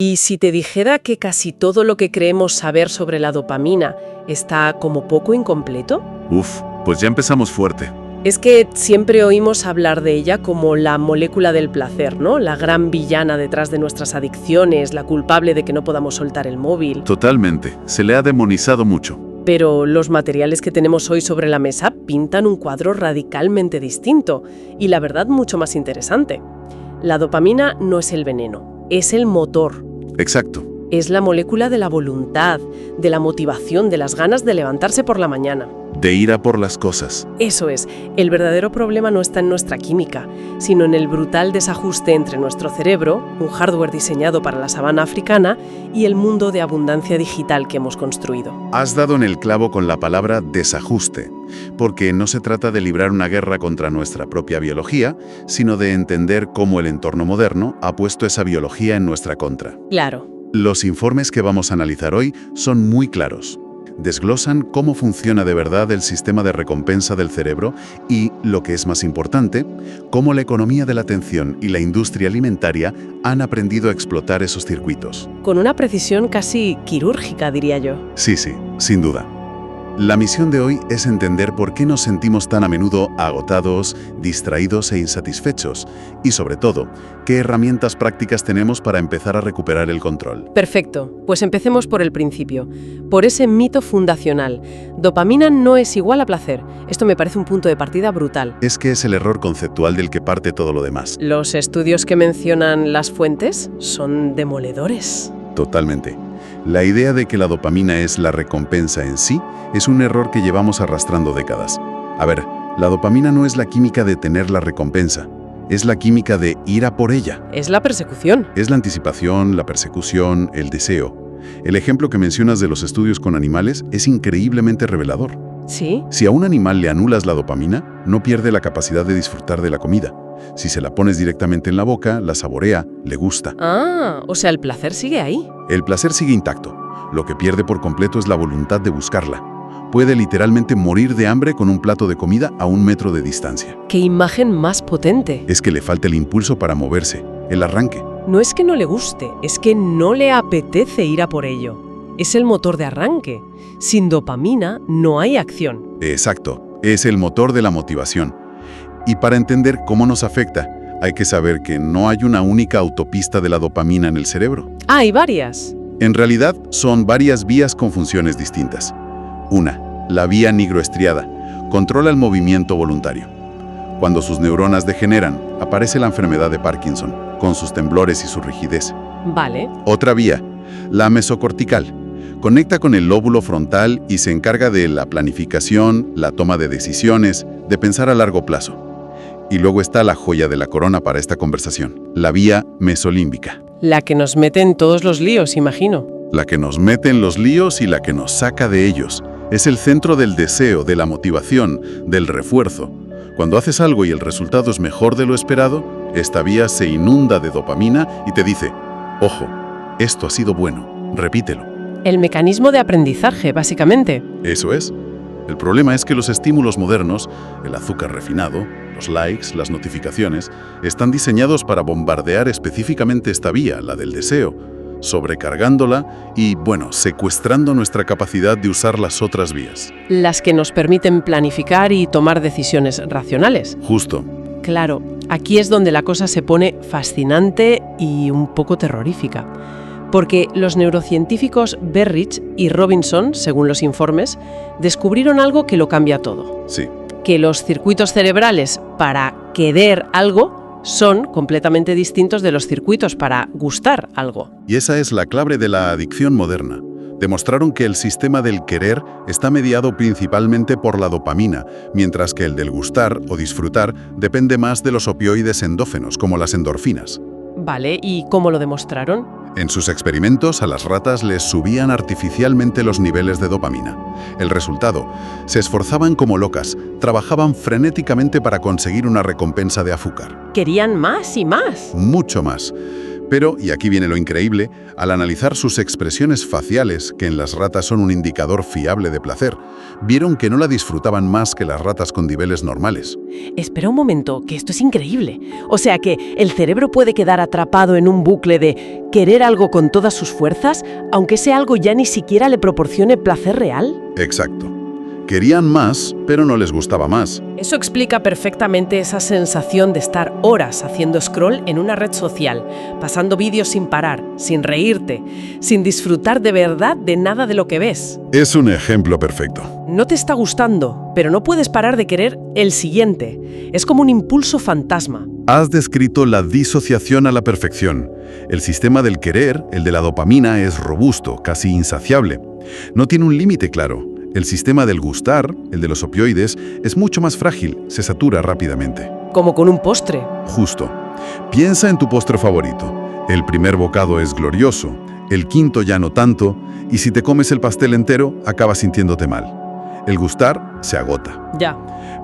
Y si te dijera que casi todo lo que creemos saber sobre la dopamina está como poco incompleto. Uf, pues ya empezamos fuerte. Es que siempre oímos hablar de ella como la molécula del placer, ¿no? La gran villana detrás de nuestras adicciones, la culpable de que no podamos soltar el móvil. Totalmente. Se le ha demonizado mucho. Pero los materiales que tenemos hoy sobre la mesa pintan un cuadro radicalmente distinto y la verdad mucho más interesante. La dopamina no es el veneno, es el motor. Exacto. Es la molécula de la voluntad, de la motivación, de las ganas de levantarse por la mañana. De ir a por las cosas. Eso es, el verdadero problema no está en nuestra química, sino en el brutal desajuste entre nuestro cerebro, un hardware diseñado para la sabana africana, y el mundo de abundancia digital que hemos construido. Has dado en el clavo con la palabra desajuste, porque no se trata de librar una guerra contra nuestra propia biología, sino de entender cómo el entorno moderno ha puesto esa biología en nuestra contra. Claro. Los informes que vamos a analizar hoy son muy claros. Desglosan cómo funciona de verdad el sistema de recompensa del cerebro y, lo que es más importante, cómo la economía de la atención y la industria alimentaria han aprendido a explotar esos circuitos. Con una precisión casi quirúrgica, diría yo. Sí, sin duda. La misión de hoy es entender por qué nos sentimos tan a menudo agotados, distraídos e insatisfechos y, sobre todo, qué herramientas prácticas tenemos para empezar a recuperar el control. Perfecto, pues empecemos por el principio, por ese mito fundacional. Dopamina no es igual a placer. Esto me parece un punto de partida brutal. Es que es el error conceptual del que parte todo lo demás. Los estudios que mencionan las fuentes son demoledores. Totalmente. La idea de que la dopamina es la recompensa en sí es un error que llevamos arrastrando décadas. A ver, la dopamina no es la química de tener la recompensa, es la química de ir a por ella. Es la persecución. Es la anticipación, la persecución, el deseo. El ejemplo que mencionas de los estudios con animales es increíblemente revelador. ¿Sí? Si a un animal le anulas la dopamina, no pierde la capacidad de disfrutar de la comida. Si se la pones directamente en la boca, la saborea, le gusta. Ah, o sea, el placer sigue ahí. El placer sigue intacto. Lo que pierde por completo es la voluntad de buscarla. Puede literalmente morir de hambre con un plato de comida a 1 metro de distancia. ¡Qué imagen más potente! Es que le falta el impulso para moverse, el arranque. No es que no le guste, es que no le apetece ir a por ello. Es el motor de arranque. Sin dopamina no hay acción. Exacto, es el motor de la motivación. Y para entender cómo nos afecta, hay que saber que no hay una única autopista de la dopamina en el cerebro. Ah, hay varias. En realidad, son varias vías con funciones distintas. Una, la vía nigroestriada, controla el movimiento voluntario. Cuando sus neuronas degeneran, aparece la enfermedad de Parkinson, con sus temblores y su rigidez. Vale. Otra vía, la mesocortical, conecta con el lóbulo frontal y se encarga de la planificación, la toma de decisiones, de pensar a largo plazo. Y luego está la joya de la corona para esta conversación, la vía mesolímbica. La que nos mete en todos los líos, imagino. La que nos mete en los líos y la que nos saca de ellos. Es el centro del deseo, de la motivación, del refuerzo. Cuando haces algo y el resultado es mejor de lo esperado, esta vía se inunda de dopamina y te dice, ojo, esto ha sido bueno, repítelo. El mecanismo de aprendizaje, básicamente. Eso es. El problema es que los estímulos modernos, el azúcar refinado, los likes, las notificaciones, están diseñados para bombardear específicamente esta vía, la del deseo, sobrecargándola y, secuestrando nuestra capacidad de usar las otras vías. Las que nos permiten planificar y tomar decisiones racionales. Justo. Claro, aquí es donde la cosa se pone fascinante y un poco terrorífica. Porque los neurocientíficos Berrich y Robinson, según los informes, descubrieron algo que lo cambia todo. Sí. Que los circuitos cerebrales para querer algo son completamente distintos de los circuitos para gustar algo. Y esa es la clave de la adicción moderna. Demostraron que el sistema del querer está mediado principalmente por la dopamina, mientras que el del gustar o disfrutar depende más de los opioides endógenos, como las endorfinas. Vale, ¿y cómo lo demostraron? En sus experimentos, a las ratas les subían artificialmente los niveles de dopamina. El resultado, se esforzaban como locas, trabajaban frenéticamente para conseguir una recompensa de azúcar. Querían más y más. Mucho más. Pero, y aquí viene lo increíble, al analizar sus expresiones faciales, que en las ratas son un indicador fiable de placer, vieron que no la disfrutaban más que las ratas con niveles normales. Espera un momento, que esto es increíble. O sea que el cerebro puede quedar atrapado en un bucle de querer algo con todas sus fuerzas, aunque ese algo ya ni siquiera le proporcione placer real. Exacto. Querían más, pero no les gustaba más. Eso explica perfectamente esa sensación de estar horas haciendo scroll en una red social, pasando vídeos sin parar, sin reírte, sin disfrutar de verdad de nada de lo que ves. Es un ejemplo perfecto. No te está gustando, pero no puedes parar de querer el siguiente. Es como un impulso fantasma. Has descrito la disociación a la perfección. El sistema del querer, el de la dopamina, es robusto, casi insaciable. No tiene un límite claro. El sistema del gustar, el de los opioides, es mucho más frágil, se satura rápidamente. Como con un postre. Justo. Piensa en tu postre favorito. El primer bocado es glorioso, el quinto ya no tanto, y si te comes el pastel entero, acabas sintiéndote mal. El gustar se agota. Ya.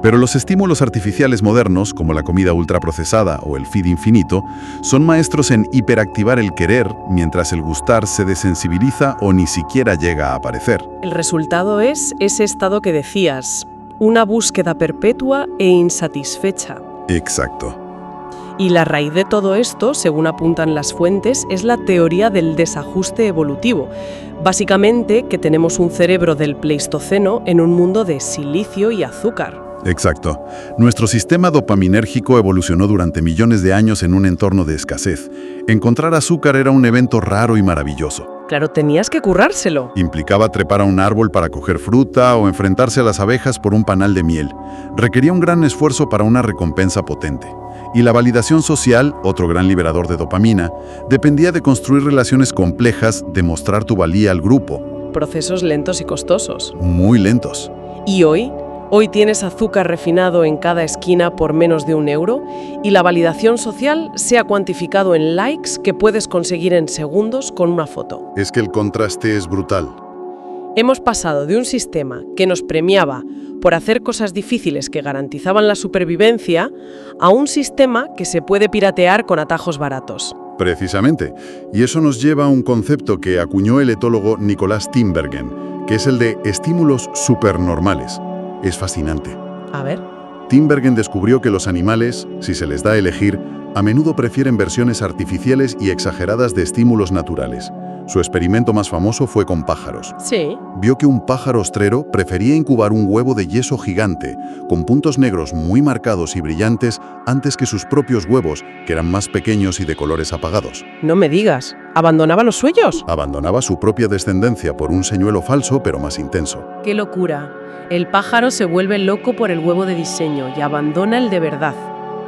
Pero los estímulos artificiales modernos, como la comida ultraprocesada o el feed infinito, son maestros en hiperactivar el querer, mientras el gustar se desensibiliza o ni siquiera llega a aparecer. El resultado es ese estado que decías, una búsqueda perpetua e insatisfecha. Exacto. Y la raíz de todo esto, según apuntan las fuentes, es la teoría del desajuste evolutivo. Básicamente, que tenemos un cerebro del Pleistoceno en un mundo de silicio y azúcar. Exacto. Nuestro sistema dopaminérgico evolucionó durante millones de años en un entorno de escasez. Encontrar azúcar era un evento raro y maravilloso. Claro, tenías que currárselo. Implicaba trepar a un árbol para coger fruta o enfrentarse a las abejas por un panal de miel. Requería un gran esfuerzo para una recompensa potente. Y la validación social, otro gran liberador de dopamina, dependía de construir relaciones complejas, de mostrar tu valía al grupo. Procesos lentos y costosos. Muy lentos. ¿Y hoy? Hoy tienes azúcar refinado en cada esquina por menos de €1 y la validación social se ha cuantificado en likes que puedes conseguir en segundos con una foto. Es que el contraste es brutal. Hemos pasado de un sistema que nos premiaba por hacer cosas difíciles que garantizaban la supervivencia a un sistema que se puede piratear con atajos baratos. Precisamente. Y eso nos lleva a un concepto que acuñó el etólogo Nicolás Tinbergen, que es el de estímulos supernormales. Es fascinante. A ver. Tinbergen descubrió que los animales, si se les da a elegir, a menudo prefieren versiones artificiales y exageradas de estímulos naturales. Su experimento más famoso fue con pájaros. Sí. Vio que un pájaro ostrero prefería incubar un huevo de yeso gigante, con puntos negros muy marcados y brillantes, antes que sus propios huevos, que eran más pequeños y de colores apagados. No me digas. ¿Abandonaba los suyos? Abandonaba su propia descendencia por un señuelo falso, pero más intenso. ¡Qué locura! El pájaro se vuelve loco por el huevo de diseño y abandona el de verdad.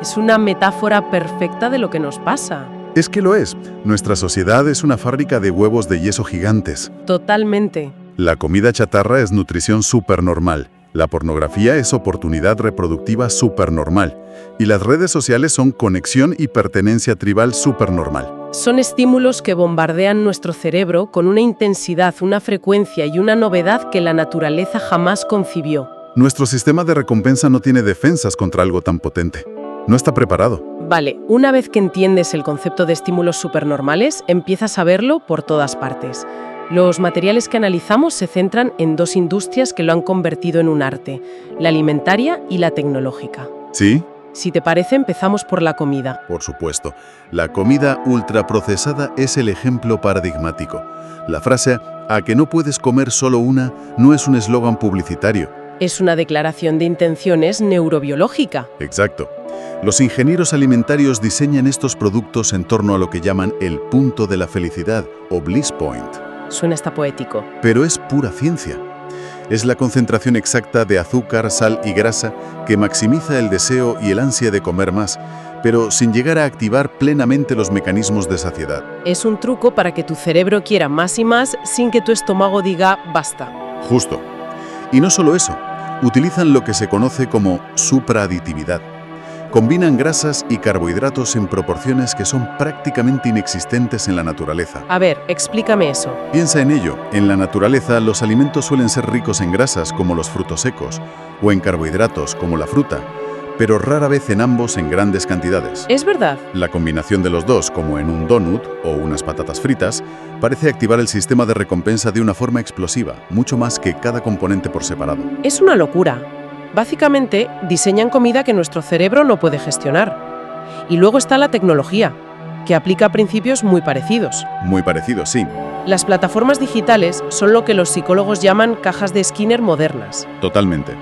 Es una metáfora perfecta de lo que nos pasa. Es que lo es. Nuestra sociedad es una fábrica de huevos de yeso gigantes. Totalmente. La comida chatarra es nutrición supernormal. La pornografía es oportunidad reproductiva supernormal. Y las redes sociales son conexión y pertenencia tribal supernormal. Son estímulos que bombardean nuestro cerebro con una intensidad, una frecuencia y una novedad que la naturaleza jamás concibió. Nuestro sistema de recompensa no tiene defensas contra algo tan potente. No está preparado. Vale, una vez que entiendes el concepto de estímulos supernormales, empiezas a verlo por todas partes. Los materiales que analizamos se centran en dos industrias que lo han convertido en un arte, la alimentaria y la tecnológica. ¿Sí? Si te parece, empezamos por la comida. Por supuesto. La comida ultraprocesada es el ejemplo paradigmático. La frase «a que no puedes comer solo una» no es un eslogan publicitario. Es una declaración de intenciones neurobiológica. Exacto. Los ingenieros alimentarios diseñan estos productos en torno a lo que llaman el punto de la felicidad o bliss point. Suena hasta poético. Pero es pura ciencia. Es la concentración exacta de azúcar, sal y grasa que maximiza el deseo y el ansia de comer más, pero sin llegar a activar plenamente los mecanismos de saciedad. Es un truco para que tu cerebro quiera más y más sin que tu estómago diga basta. Justo. Y no solo eso, utilizan lo que se conoce como supraaditividad. Combinan grasas y carbohidratos en proporciones que son prácticamente inexistentes en la naturaleza. A ver, explícame eso. Piensa en ello. En la naturaleza, los alimentos suelen ser ricos en grasas, como los frutos secos, o en carbohidratos, como la fruta. pero rara vez en ambos en grandes cantidades. Es verdad. La combinación de los dos, como en un donut o unas patatas fritas, parece activar el sistema de recompensa de una forma explosiva, mucho más que cada componente por separado. Es una locura. Básicamente, diseñan comida que nuestro cerebro no puede gestionar. Y luego está la tecnología, que aplica principios muy parecidos. Muy parecido, sí. Las plataformas digitales son lo que los psicólogos llaman cajas de Skinner modernas. Totalmente.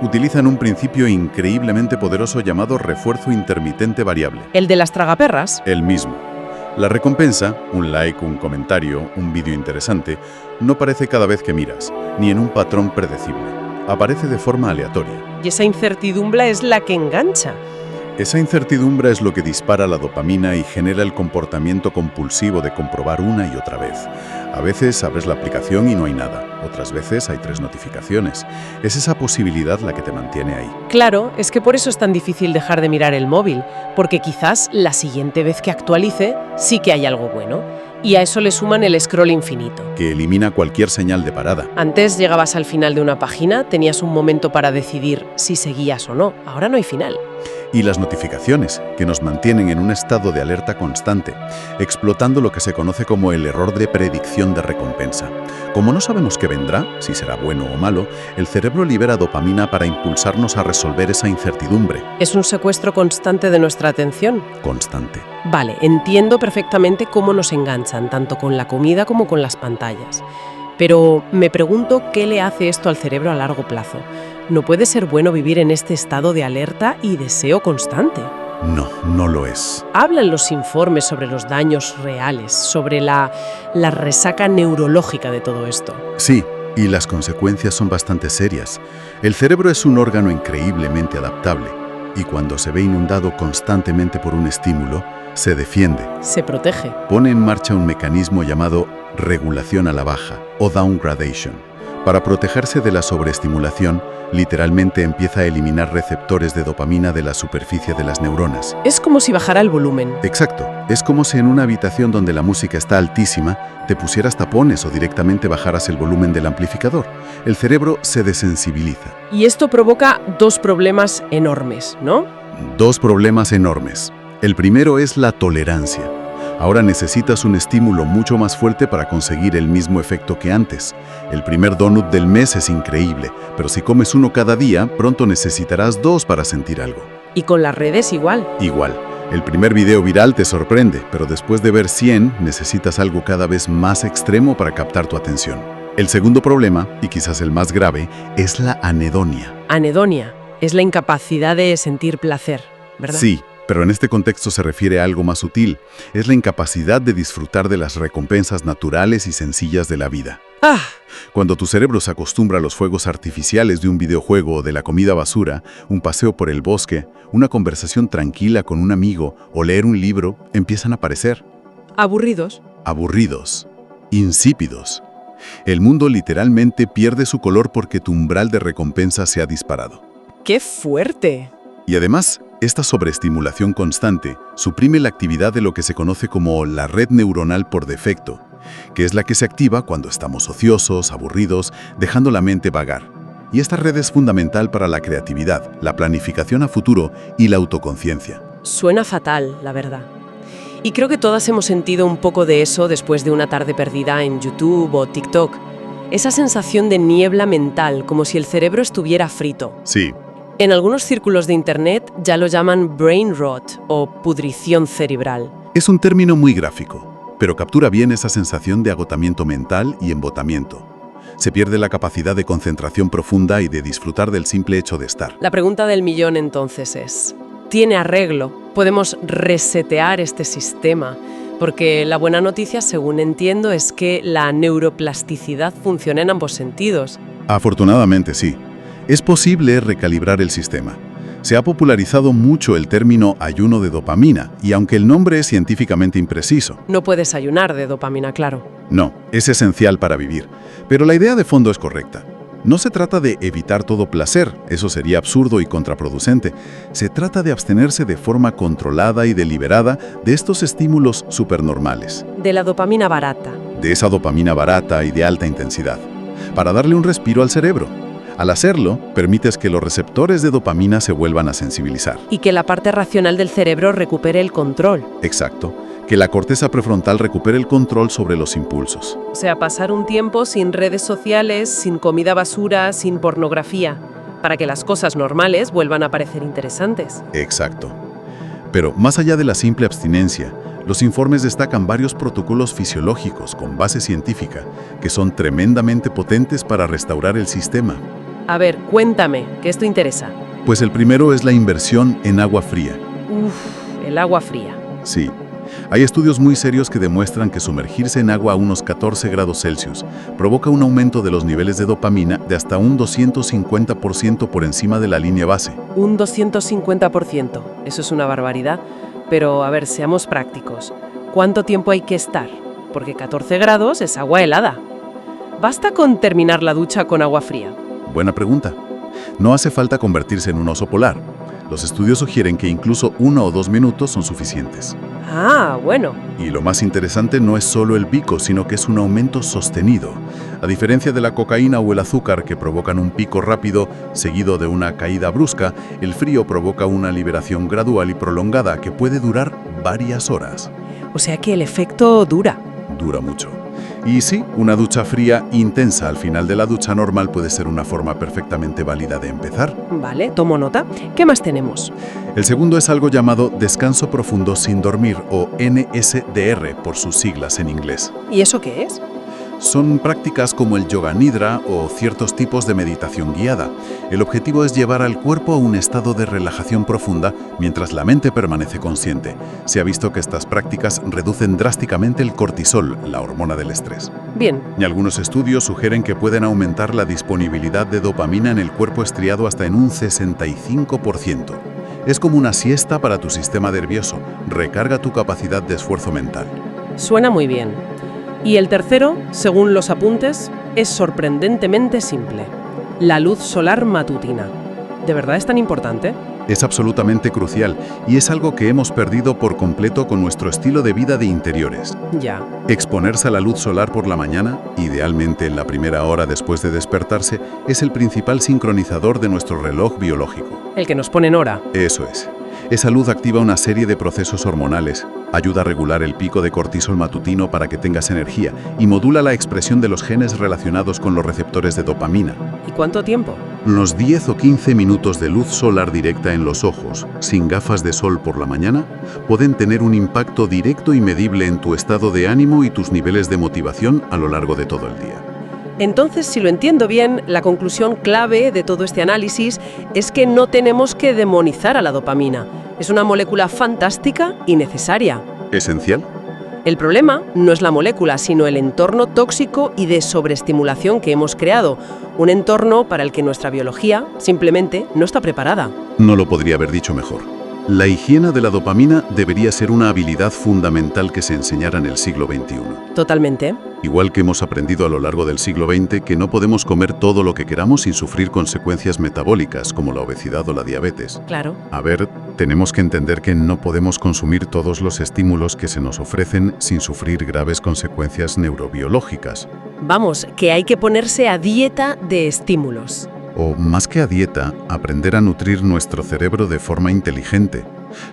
Utilizan un principio increíblemente poderoso llamado refuerzo intermitente variable. El de las tragaperras. El mismo. La recompensa, un like, un comentario, un vídeo interesante, no aparece cada vez que miras, ni en un patrón predecible. Aparece de forma aleatoria. Y esa incertidumbre es la que engancha. Esa incertidumbre es lo que dispara la dopamina y genera el comportamiento compulsivo de comprobar una y otra vez. A veces abres la aplicación y no hay nada. Otras veces hay 3 notificaciones. Es esa posibilidad la que te mantiene ahí. Claro, es que por eso es tan difícil dejar de mirar el móvil, porque quizás la siguiente vez que actualice sí que hay algo bueno. Y a eso le suman el scroll infinito. Que elimina cualquier señal de parada. Antes llegabas al final de una página, tenías un momento para decidir si seguías o no. Ahora no hay final. Y las notificaciones, que nos mantienen en un estado de alerta constante, explotando lo que se conoce como el error de predicción de recompensa. Como no sabemos qué vendrá, si será bueno o malo, el cerebro libera dopamina para impulsarnos a resolver esa incertidumbre. Es un secuestro constante de nuestra atención. Constante. Vale, entiendo perfectamente cómo nos enganchan, tanto con la comida como con las pantallas. Pero me pregunto qué le hace esto al cerebro a largo plazo. ¿No puede ser bueno vivir en este estado de alerta y deseo constante? No, no lo es. Hablan los informes sobre los daños reales, sobre la resaca neurológica de todo esto. Sí, y las consecuencias son bastante serias. El cerebro es un órgano increíblemente adaptable, y cuando se ve inundado constantemente por un estímulo, se defiende. Se protege. Pone en marcha un mecanismo llamado regulación a la baja, o downgradation. Para protegerse de la sobreestimulación, literalmente empieza a eliminar receptores de dopamina de la superficie de las neuronas. Es como si bajara el volumen. Exacto. Es como si en una habitación donde la música está altísima, te pusieras tapones o directamente bajaras el volumen del amplificador. El cerebro se desensibiliza. Y esto provoca 2 problemas enormes, ¿no? 2 problemas enormes. El primero es la tolerancia. Ahora necesitas un estímulo mucho más fuerte para conseguir el mismo efecto que antes. El primer donut del mes es increíble, pero si comes uno cada día, pronto necesitarás 2 para sentir algo. Y con las redes igual. Igual. El primer video viral te sorprende, pero después de ver 100, necesitas algo cada vez más extremo para captar tu atención. El segundo problema, y quizás el más grave, es la anedonia. Anedonia es la incapacidad de sentir placer, ¿verdad? Sí. Pero en este contexto se refiere a algo más sutil. Es la incapacidad de disfrutar de las recompensas naturales y sencillas de la vida. ¡Ah! Cuando tu cerebro se acostumbra a los fuegos artificiales de un videojuego o de la comida basura, un paseo por el bosque, una conversación tranquila con un amigo o leer un libro, empiezan a aparecer. ¿Aburridos? Aburridos. Insípidos. El mundo literalmente pierde su color porque tu umbral de recompensa se ha disparado. ¡Qué fuerte! Y además, esta sobreestimulación constante suprime la actividad de lo que se conoce como la red neuronal por defecto, que es la que se activa cuando estamos ociosos, aburridos, dejando la mente vagar. Y esta red es fundamental para la creatividad, la planificación a futuro y la autoconciencia. Suena fatal, la verdad. Y creo que todas hemos sentido un poco de eso después de una tarde perdida en YouTube o TikTok. Esa sensación de niebla mental, como si el cerebro estuviera frito. Sí. En algunos círculos de Internet ya lo llaman brain rot o pudrición cerebral. Es un término muy gráfico, pero captura bien esa sensación de agotamiento mental y embotamiento. Se pierde la capacidad de concentración profunda y de disfrutar del simple hecho de estar. La pregunta del millón entonces es, ¿tiene arreglo? ¿Podemos resetear este sistema? Porque la buena noticia, según entiendo, es que la neuroplasticidad funciona en ambos sentidos. Afortunadamente sí. Es posible recalibrar el sistema. Se ha popularizado mucho el término ayuno de dopamina, y aunque el nombre es científicamente impreciso. No puedes ayunar de dopamina, claro. No, es esencial para vivir. Pero la idea de fondo es correcta. No se trata de evitar todo placer, eso sería absurdo y contraproducente. Se trata de abstenerse de forma controlada y deliberada de estos estímulos supernormales. De la dopamina barata. De esa dopamina barata y de alta intensidad. Para darle un respiro al cerebro. Al hacerlo, permites que los receptores de dopamina se vuelvan a sensibilizar. Y que la parte racional del cerebro recupere el control. Exacto. Que la corteza prefrontal recupere el control sobre los impulsos. O sea, pasar un tiempo sin redes sociales, sin comida basura, sin pornografía, para que las cosas normales vuelvan a parecer interesantes. Exacto. Pero más allá de la simple abstinencia, los informes destacan varios protocolos fisiológicos con base científica que son tremendamente potentes para restaurar el sistema. A ver, cuéntame, que esto interesa. Pues el primero es la inversión en agua fría. El agua fría. Sí. Hay estudios muy serios que demuestran que sumergirse en agua a unos 14 grados Celsius provoca un aumento de los niveles de dopamina de hasta un 250% por encima de la línea base. Un 250%. Eso es una barbaridad. Pero, a ver, seamos prácticos. ¿Cuánto tiempo hay que estar? Porque 14 grados es agua helada. ¿Basta con terminar la ducha con agua fría? Buena pregunta. No hace falta convertirse en un oso polar. Los estudios sugieren que incluso 1 o 2 minutos son suficientes. Ah, bueno. Y lo más interesante no es solo el pico, sino que es un aumento sostenido. A diferencia de la cocaína o el azúcar que provocan un pico rápido seguido de una caída brusca, el frío provoca una liberación gradual y prolongada que puede durar varias horas. O sea que el efecto dura. Dura mucho. Y sí, una ducha fría intensa al final de la ducha normal puede ser una forma perfectamente válida de empezar. Vale, tomo nota. ¿Qué más tenemos? El segundo es algo llamado descanso profundo sin dormir o NSDR por sus siglas en inglés. ¿Y eso qué es? Son prácticas como el yoga nidra o ciertos tipos de meditación guiada. El objetivo es llevar al cuerpo a un estado de relajación profunda mientras la mente permanece consciente. Se ha visto que estas prácticas reducen drásticamente el cortisol, la hormona del estrés. Bien. Y algunos estudios sugieren que pueden aumentar la disponibilidad de dopamina en el cuerpo estriado hasta en un 65%. Es como una siesta para tu sistema nervioso. Recarga tu capacidad de esfuerzo mental. Suena muy bien. Y el tercero, según los apuntes, es sorprendentemente simple. La luz solar matutina. ¿De verdad es tan importante? Es absolutamente crucial y es algo que hemos perdido por completo con nuestro estilo de vida de interiores. Ya. Exponerse a la luz solar por la mañana, idealmente en la primera hora después de despertarse, es el principal sincronizador de nuestro reloj biológico. El que nos pone en hora. Eso es. Esa luz activa una serie de procesos hormonales, ayuda a regular el pico de cortisol matutino para que tengas energía y modula la expresión de los genes relacionados con los receptores de dopamina. ¿Y cuánto tiempo? Unos 10 o 15 minutos de luz solar directa en los ojos, sin gafas de sol por la mañana, pueden tener un impacto directo y medible en tu estado de ánimo y tus niveles de motivación a lo largo de todo el día. Entonces, si lo entiendo bien, la conclusión clave de todo este análisis es que no tenemos que demonizar a la dopamina. Es una molécula fantástica y necesaria. ¿Esencial? El problema no es la molécula, sino el entorno tóxico y de sobreestimulación que hemos creado. Un entorno para el que nuestra biología simplemente no está preparada. No lo podría haber dicho mejor. La higiene de la dopamina debería ser una habilidad fundamental que se enseñara en el siglo XXI. Totalmente. Igual que hemos aprendido a lo largo del siglo XX que no podemos comer todo lo que queramos sin sufrir consecuencias metabólicas como la obesidad o la diabetes. Claro. A ver, tenemos que entender que no podemos consumir todos los estímulos que se nos ofrecen sin sufrir graves consecuencias neurobiológicas. Vamos, que hay que ponerse a dieta de estímulos. O, más que a dieta, aprender a nutrir nuestro cerebro de forma inteligente.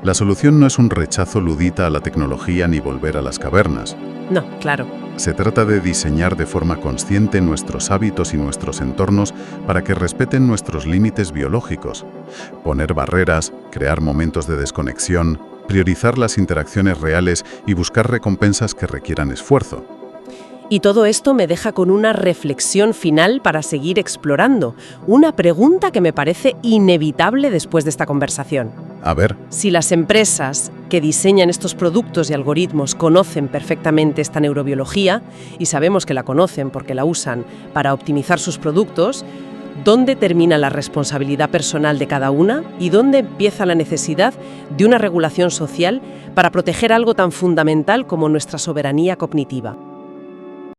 La solución no es un rechazo ludita a la tecnología ni volver a las cavernas. No, claro. Se trata de diseñar de forma consciente nuestros hábitos y nuestros entornos para que respeten nuestros límites biológicos. Poner barreras, crear momentos de desconexión, priorizar las interacciones reales y buscar recompensas que requieran esfuerzo. Y todo esto me deja con una reflexión final para seguir explorando. Una pregunta que me parece inevitable después de esta conversación. A ver. Si las empresas que diseñan estos productos y algoritmos conocen perfectamente esta neurobiología, y sabemos que la conocen porque la usan para optimizar sus productos, ¿dónde termina la responsabilidad personal de cada una y dónde empieza la necesidad de una regulación social para proteger algo tan fundamental como nuestra soberanía cognitiva?